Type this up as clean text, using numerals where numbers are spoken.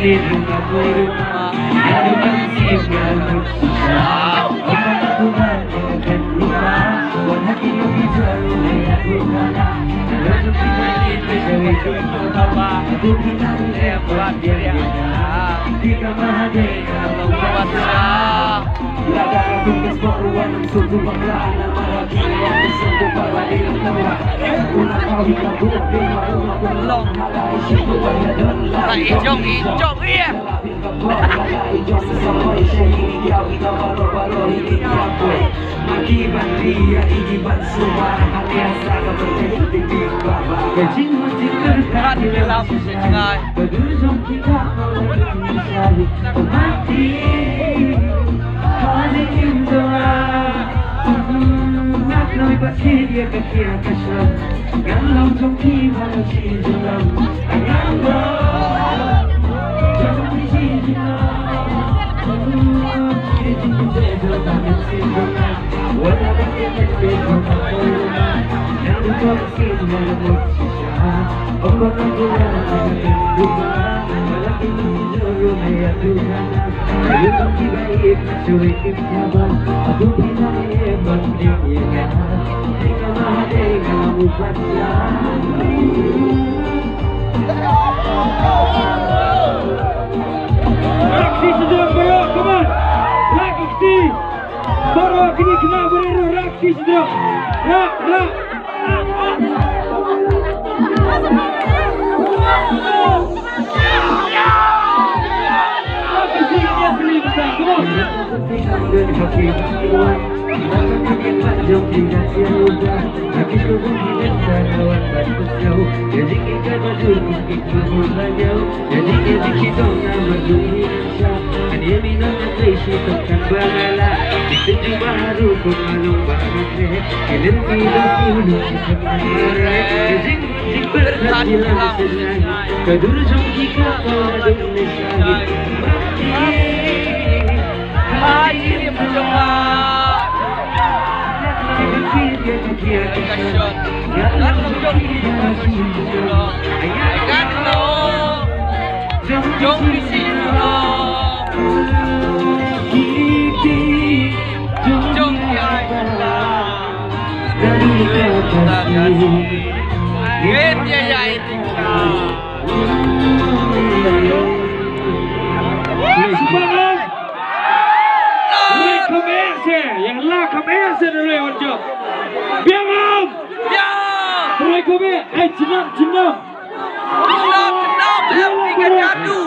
gilid rumah ada masih bersisa kebetulan dengan rumah buat hati lebih jauh dari rumah kalau kita itu dari apa itu kita buat diri kita mahadega membuat laga tugas peruan suatu banggaan maragi yang sentuh para ilmuwa una kawin aku belum halai situ badan ijong iya Makiban dia ijiban semua hati asa berhenti di bawah kecil masih terkait dalam sejengai berdujung kita melalui mati hanya indra nak noi pasti dia kekir kesal kalau jongki malu si jelam ayambo jongki si jelam Baru kini kena beraksi sudah. Tujuh baru pengalung bahagia Kelen pilu-pilu Jing berhatilah senang Kedur jongki kapal Indonesia Mati Haji berjumpa Jongki Biang om! Biang! Roy Kobe, jenam!